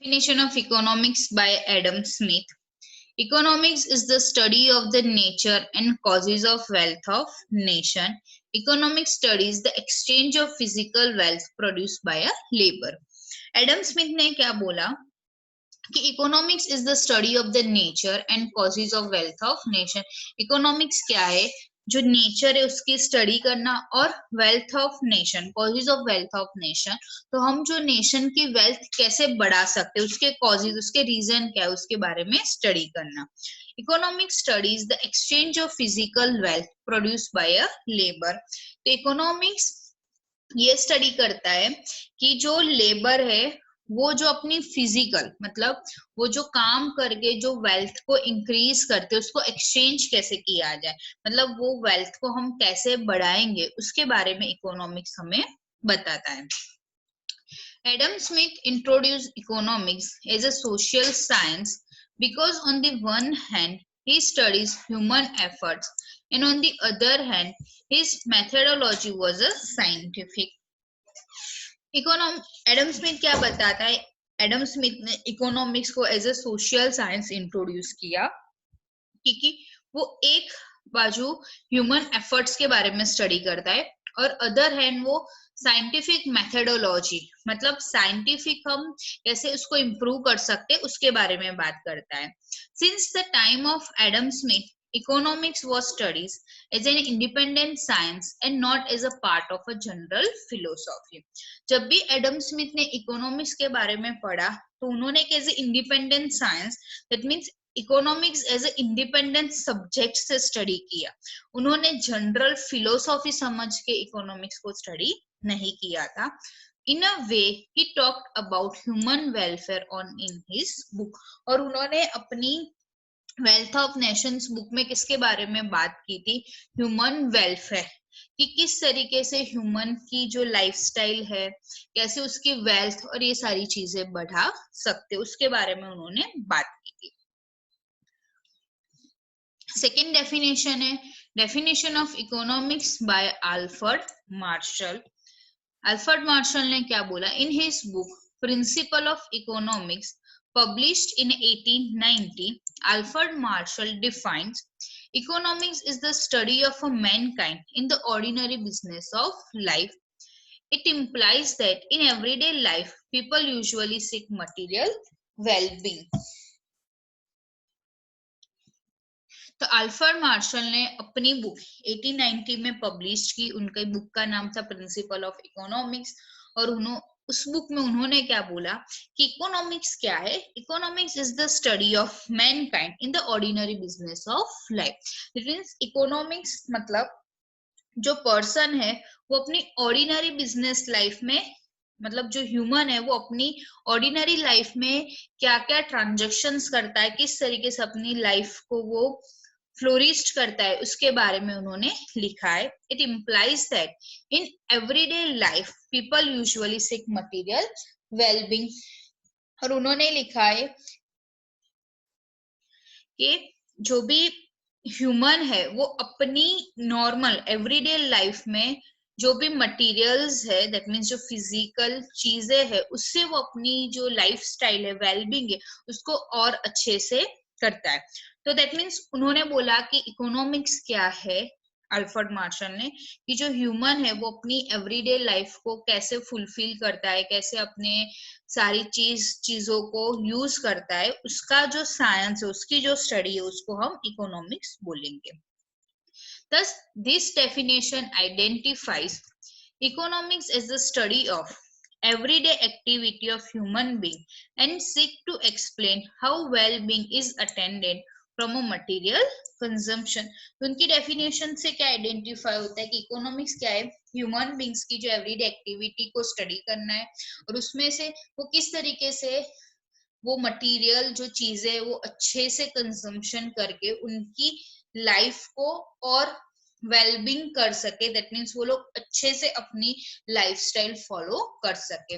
Definition of economics by Adam Smith. Economics is the study of the nature and causes of wealth of nation. Economics studies the exchange of physical wealth produced by a labor. Adam Smith ने क्या बोला कि economics is the study of the nature and causes of wealth of nation. Economics क्या है? जो nature है उसकी study करना, और wealth of nation, causes of wealth of nation. तो हम जो नेशन की वेल्थ कैसे बढ़ा सकते हैं, उसके कॉजेज, उसके रीजन क्या है, उसके बारे में स्टडी करना. Economics studies the exchange of physical wealth produced by a labour. तो इकोनॉमिक्स ये स्टडी करता है कि जो लेबर है वो जो अपनी फिजिकल, मतलब वो जो काम करके जो वेल्थ को इंक्रीज करते उसको एक्सचेंज कैसे किया जाए, मतलब वो वेल्थ को हम कैसे बढ़ाएंगे, उसके बारे में इकोनॉमिक्स हमें बताता है. Adam Smith introduced economics as a social science because on the one hand he studies human efforts and on the other hand his methodology was a scientific. Adam Smith क्या बताता है? एडम स्मिथ ने economics को as a social science introduce किया क्योंकि वो एक बाजू ह्यूमन एफर्ट्स के बारे में स्टडी करता है और अदर हैंड वो साइंटिफिक मेथडोलॉजी, मतलब साइंटिफिक हम कैसे उसको इम्प्रूव कर सकते उसके बारे में बात करता है. Since the time of Adam Smith economics was studied as an independent science and not as a part of a general philosophy. जब भी एडम स्मिथ ने इकोनॉमिक्स के बारे में पढ़ा तो उन्होंने एक as a independent science, that means economics as a independent subject से स्टडी किया. उन्होंने जनरल फिलोसॉफी समझ के इकोनॉमिक्स को स्टडी नहीं किया था. In a way, he talked about human welfare on in his book. और उन्होंने अपनी वेल्थ ऑफ नेशंस बुक में किसके बारे में बात की थी? ह्यूमन वेलफेयर, कि किस तरीके से ह्यूमन की जो लाइफस्टाइल है कैसे उसकी वेल्थ और ये सारी चीजें बढ़ा सकते, उसके बारे में उन्होंने बात की थी. सेकेंड डेफिनेशन है definition of economics by Alfred Marshall. Alfred Marshall ने क्या बोला? In his book principle of economics published in 1890, Alfred Marshall defines economics is the study of a mankind in the ordinary business of life. It implies that in everyday life, people usually seek material well-being. तो Alfred Marshall ने अपनी book 1890 में publish की. उनकी book का नाम था principal of economics. और उस बुक में उन्होंने क्या बोला कि इकोनॉमिक्स क्या है? Economics is the study of Mankind in the ordinary business of life. It means economics मतलब जो पर्सन है वो अपनी ऑर्डिनरी बिजनेस लाइफ में, मतलब जो ह्यूमन है वो अपनी ऑर्डिनरी लाइफ में क्या क्या ट्रांजेक्शन्स करता है, किस तरीके से अपनी लाइफ को वो फ्लोरिस्ट करता है, उसके बारे में उन्होंने लिखा है. It implies that in everyday life people usually seek material wellbeing. और उन्होंने लिखा है कि जो भी ह्यूमन है वो अपनी नॉर्मल एवरीडे लाइफ में जो भी मटेरियल्स है, दैट मीन्स जो फिजिकल चीजें है, उससे वो अपनी जो लाइफ स्टाइल है, वेलबींग है, उसको और अच्छे से करता है. तो दैट मीन्स उन्होंने बोला कि इकोनॉमिक्स क्या है, अल्फ्रेड मार्शल ने, कि जो ह्यूमन है वो अपनी एवरीडे लाइफ को कैसे फुलफिल करता है, कैसे अपने सारी चीजों को यूज करता है, उसका जो साइंस है, उसकी जो स्टडी है, उसको हम इकोनॉमिक्स बोलेंगे. Thus, this definition identifies economics as the study of everyday activity of human being and seek to explain how well-being is attended from a material consumption. तो उनकी डेफिनेशन से क्या आइडेंटिफाई होता है कि इकोनॉमिक्स क्या है? ह्यूमन बींग्स की जो एवरीडे एक्टिविटी को स्टडी करना है और उसमें से वो किस तरीके से वो मटेरियल जो चीजें वो अच्छे से कंजम्पशन करके उनकी लाइफ को और वेलबींग कर सके, दैट मीन्स वो लोग अच्छे से अपनी लाइफस्टाइल फॉलो कर सके.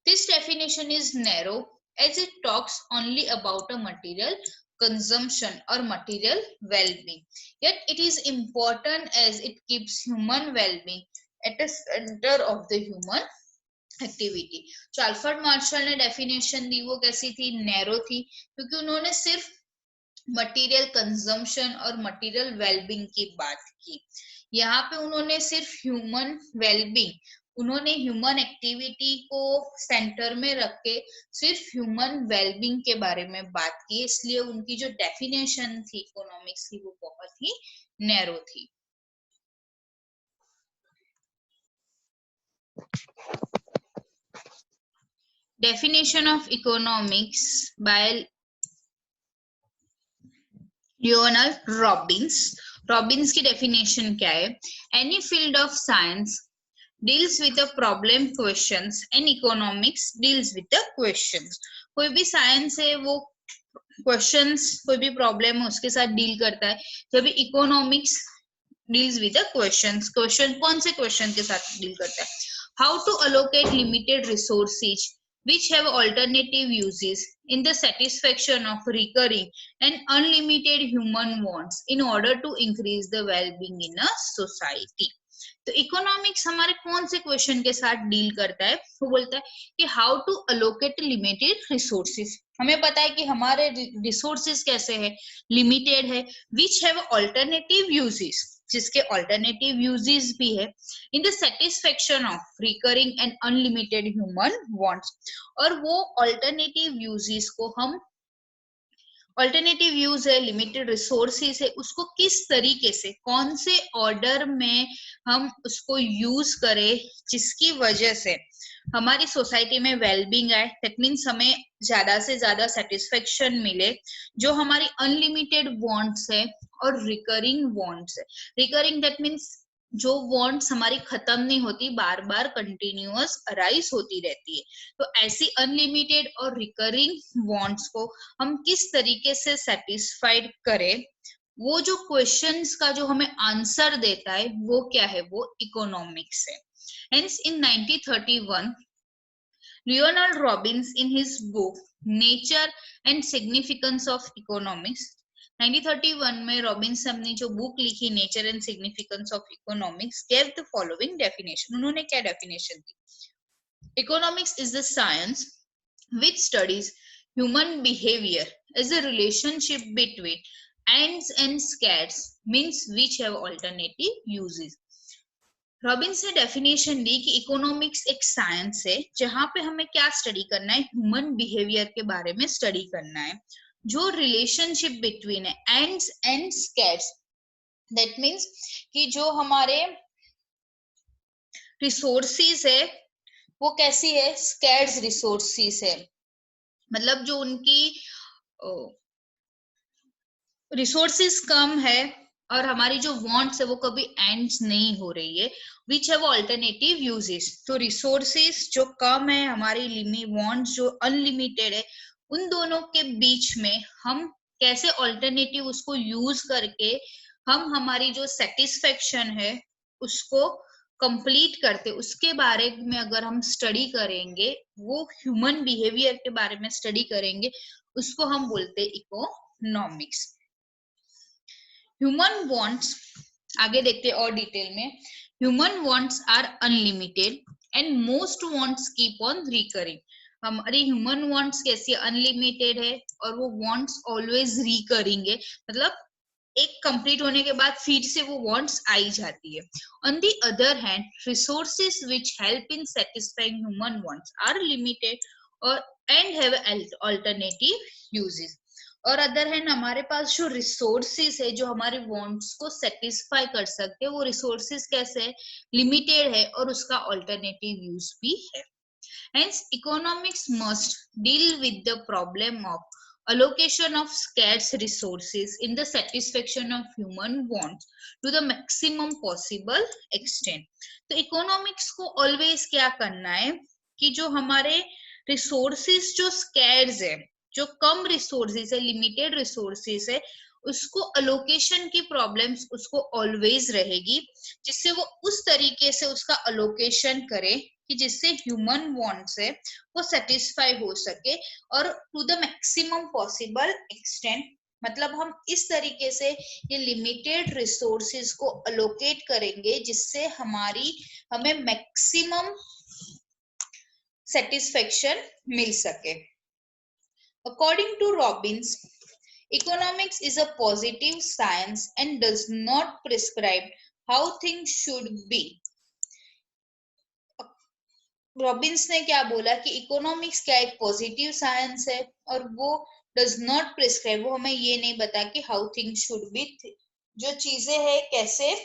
This definition is narrow as it talks only about a material consumption or material well-being, yet it is important as it keeps human well-being at the center of the human activity. जो Alfred Marshall ने definition दी वो कैसी थी, narrow थी, क्योंकि उन्होंने सिर्फ material consumption और मटेरियल वेलबींग की बात की। यहाँ पे उन्होंने सिर्फ ह्यूमन वेलबींग, उन्होंने ह्यूमन एक्टिविटी को सेंटर में रख के सिर्फ ह्यूमन वेलबींग के बारे में बात की, इसलिए उनकी जो डेफिनेशन थी इकोनॉमिक्स की वो बहुत ही नैरो थी। Definition of economics by Leonard Robins. Robins की डेफिनेशन क्या है, any field of science deals with the problem questions and economics deals with the questions. कोई भी साइंस है वो क्वेश्चंस, कोई भी प्रॉब्लम है उसके साथ डील करता है, जब economics deals with the questions, question कौन से क्वेश्चन के साथ डील करता है, how to allocate limited resources which have alternative uses in the satisfaction of recurring and unlimited human wants in order to increase the well-being in a society। तो economics हमारे कौन से क्वेश्चन के साथ डील करता है, वो बोलता है कि how to allocate limited resources, हमें पता है कि हमारे रिसोर्सेज कैसे है, लिमिटेड है, विच हैव अल्टरनेटिव यूजेस, जिसके अल्टरनेटिव यूजेस भी है, in the satisfaction of recurring and unlimited human wants, और वो अल्टरनेटिव यूजेस को हम, अल्टरनेटिव यूज है, लिमिटेड रिसोर्सेज है, उसको किस तरीके से, कौन से ऑर्डर में हम उसको यूज करें जिसकी वजह से हमारी सोसाइटी में वेलबींग आए, दैट मीन्स हमें ज्यादा से ज्यादा सेटिस्फेक्शन मिले, जो हमारी अनलिमिटेड वांट्स है और रिकरिंग वांट्स है। रिकरिंग दैट मीन्स जो वांट्स हमारी खत्म नहीं होती, बार बार कंटिन्यूअस अराइज होती रहती है, तो ऐसी अनलिमिटेड और रिकरिंग वांट्स को हम किस तरीके से सेटिस्फाइड करें, वो जो क्वेश्चंस का जो हमें आंसर देता है वो क्या है, वो इकोनॉमिक्स है। Hence in 1931 Leonard Robins in his book nature and significance of economics, 1931 में रॉबिन्स ने अपनी जो बुक लिखी nature and significance of economics, gave the following definition. उन्होंने क्या definition the, economics is the science which studies human behavior as a relationship between ants and scats, means which have alternative uses। Robins ने definition दी कि economics एक science है जहां पे हमें क्या स्टडी करना है, ह्यूमन बिहेवियर के बारे में स्टडी करना है, जो रिलेशनशिप बिटवीन है एंट्स एंड स्कैट्स, दैट मीन्स कि जो हमारे रिसोर्सेज है वो कैसी है, स्कैट्स रिसोर्सेज है, मतलब जो उनकी रिसोर्सेस कम है और हमारी जो वांट्स है वो कभी एंड्स नहीं हो रही है, विच हैव अल्टरनेटिव यूजेस। तो रिसोर्सेस जो कम है, हमारी वांट्स जो अनलिमिटेड है, उन दोनों के बीच में हम कैसे अल्टरनेटिव उसको यूज करके हम हमारी जो सेटिस्फेक्शन है उसको कंप्लीट करते, उसके बारे में अगर हम स्टडी करेंगे, वो ह्यूमन बिहेवियर के बारे में स्टडी करेंगे, उसको हम बोलते हैं इकोनॉमिक्स। ह्यूमन वांट्स, आगे देखते और डिटेल में, human wants are unlimited and most wants keep on recurring. हमारी ह्यूमन वांट्स कैसी अनलिमिटेड है और वो वांट्स ऑलवेज रिकरिंग है, मतलब एक कंप्लीट होने के बाद फिर से वो वांट्स आई जाती है। On the other hand resources which help in satisfying human wants are limited और एंड हैव अल्टरनेटिव यूजेस। और अदर हैंड हमारे पास जो रिसोर्सेज है जो हमारे वांट्स को सेटिस्फाई कर सकते हैं, वो रिसोर्सेज कैसे है, लिमिटेड है और उसका अल्टरनेटिव यूज भी है। Hence, economics must deal with the problem of allocation of scarce resources in the satisfaction of human wants to the maximum possible extent। तो इकोनॉमिक्स को ऑलवेज क्या करना है कि जो हमारे रिसोर्सेज जो स्कैर्स है, जो कम रिसोर्सेज है, लिमिटेड रिसोर्सेज है, उसको अलोकेशन की प्रॉब्लम्स उसको ऑलवेज रहेगी, जिससे वो उस तरीके से उसका अलोकेशन करे कि जिससे ह्यूमन वांट्स है वो सेटिस्फाई हो सके और to the maximum possible extent, मतलब हम इस तरीके से ये लिमिटेड रिसोर्सेज को अलोकेट करेंगे जिससे हमें मैक्सिमम सेटिस्फेक्शन मिल सके। According to Robbins, economics is a positive science and does not prescribe how things should be. Robins ने क्या बोला कि इकोनॉमिक्स क्या एक पॉजिटिव साइंस है और वो डज नॉट प्रिस्क्राइब, वो हमें ये नहीं बता कि हाउ थिंग्स शुड बी, जो चीजें है कैसे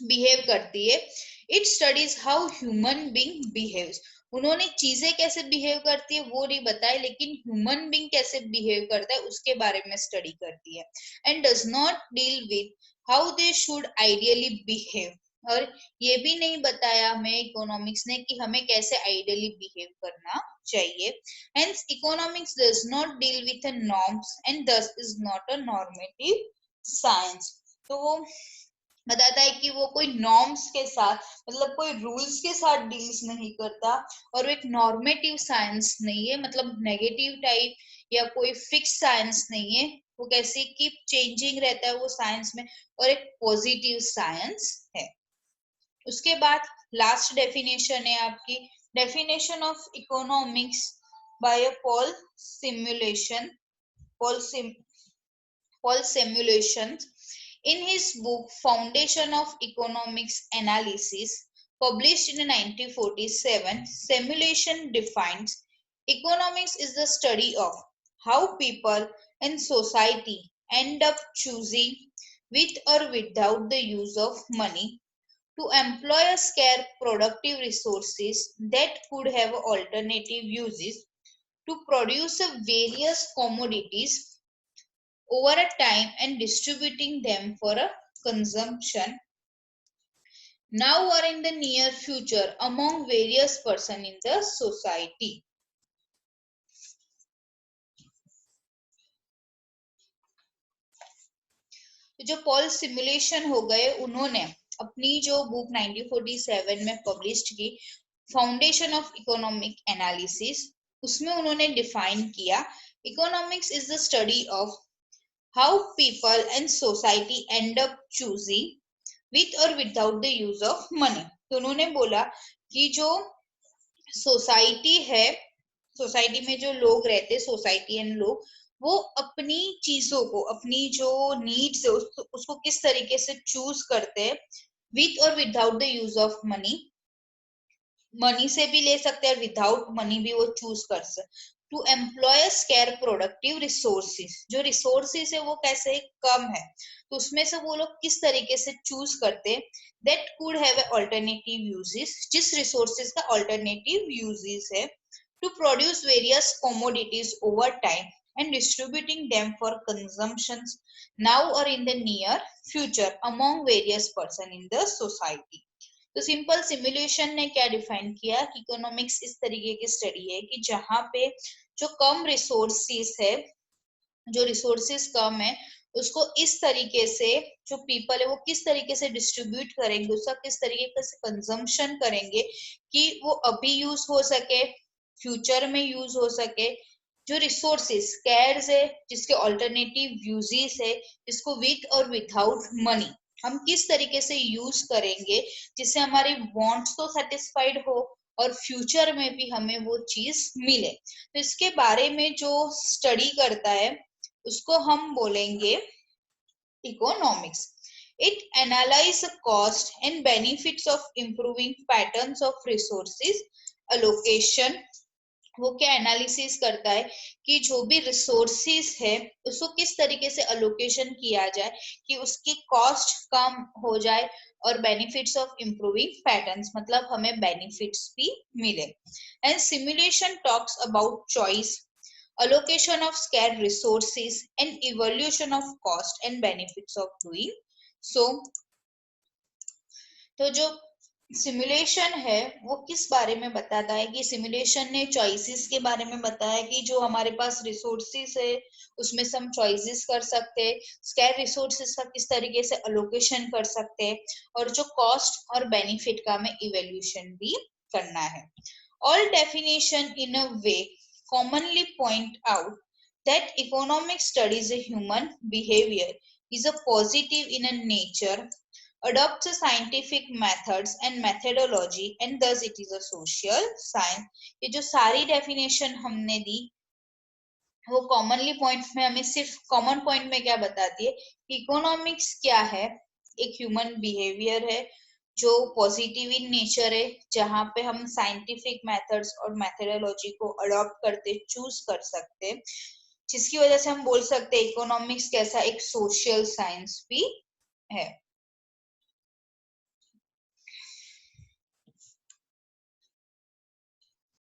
बिहेव करती है। It studies how human being behaves, उन्होंने चीजें कैसे बिहेव करती है वो नहीं बताया, लेकिन ह्यूमन बीइंग कैसे बिहेव करता है उसके बारे में स्टडी करती है। And does not deal with how they should ideally behave, और ये भी नहीं बताया हमें इकोनॉमिक्स ने कि हमें कैसे आइडियली बिहेव करना चाहिए। Hence economics does not deal with norms and this is not a normative science. तो वो बताता है कि वो कोई नॉर्म्स के साथ, मतलब कोई रूल्स के साथ डील्स नहीं करता, और वो एक नॉर्मेटिव साइंस नहीं है, मतलब नेगेटिव टाइप या कोई फिक्स साइंस नहीं है, वो कैसे कीप चेंजिंग रहता है वो साइंस में, और एक पॉजिटिव साइंस है। उसके बाद लास्ट डेफिनेशन है आपकी, definition of economics by Paul simulation, Paul Simulation. In his book Foundation of Economics Analysis, published in 1947, Simulation defines economics is the study of how people and society end up choosing, with or without the use of money, to employ a scarce productive resources that could have alternative uses, to produce various commodities over a time and distributing them for a consumption now or in the near future among various persons in the society. जो Paul simulation हो गए, उन्होंने अपनी जो book 1947 में publish की foundation of economic analysis, उसमें उन्होंने डिफाइन किया economics is the study of how people and society end up choosing with or without the use of money. तो उन्होंने बोला कि जो सोसाइटी है, सोसाइटी में जो लोग रहते, सोसाइटी एंड लोग, वो अपनी चीजों को, अपनी जो नीड्स है उसको किस तरीके से चूज करते हैं, विथ और without the use of money, money से भी ले सकते हैं, विदाउट मनी भी वो चूज कर सकते, to employ scarce productive resources, जो रिसोर्सेज है वो कैसे कम है, तो उसमें से वो लोग किस तरीके से चूज करते, that could have alternative uses, जिस रिसोर्सेज का अल्टरनेटिव यूजेस है, to produce various commodities over time and distributing them for consumptions now or in the near future among various person in the society. तो simple simulation ने क्या define किया कि economics इस तरीके की स्टडी है कि जहां पे जो कम रिसोर्सेस है, जो रिसोर्सेस कम है, उसको इस तरीके से जो पीपल है वो किस तरीके से डिस्ट्रीब्यूट करेंगे, उसका किस तरीके से कंजम्पशन करेंगे कि वो अभी यूज हो सके, फ्यूचर में यूज हो सके, जो रिसोर्सेस स्कैर्स है, जिसके ऑल्टरनेटिव यूजेस है, जिसको विथ और विदाउट मनी हम किस तरीके से यूज करेंगे जिससे हमारी वांट्स तो सेटिस्फाइड हो और फ्यूचर में भी हमें वो चीज मिले। तो इसके बारे में जो स्टडी करता है उसको हम बोलेंगे economics. It analyse cost and benefits of improving patterns of resources allocation. वो क्या एनालिसिस करता है कि जो भी रिसोर्सेस है उसको किस तरीके से अलोकेशन किया जाए कि उसकी कॉस्ट कम हो जाए और बेनिफिट्स ऑफ इंप्रूविंग पैटर्न्स, मतलब हमें बेनिफिट्स भी मिले। And simulation talks about choice, allocation of scarce resources and evaluation of cost and benefits of doing so। तो जो सिमुलेशन है वो किस बारे में बताता है कि सिमुलेशन ने चॉइसेस के बारे में बताया कि जो हमारे पास रिसोर्सेस है उसमें से हम चॉइसेस कर सकते हैं, स्कैर रिसोर्सेस का किस तरीके से अलोकेशन कर सकते हैं, और जो कॉस्ट और बेनिफिट का हमें इवैल्यूएशन भी करना है। All definition in a way commonly point out that economic studies a human behavior is a positive in a nature adopts a scientific methods and methodology and thus it is a social science। ये जो सारी definition हमने दी वो commonly points में हमें सिर्फ common point में क्या बताती है, इकोनॉमिक्स क्या है, एक ह्यूमन बिहेवियर है जो पॉजिटिव इन नेचर है, जहां पे हम साइंटिफिक मेथड्स और मेथडोलॉजी को अडॉप्ट करते चूज कर सकते, जिसकी वजह से हम बोल सकते हैं इकोनॉमिक्स कैसा एक सोशल साइंस भी है।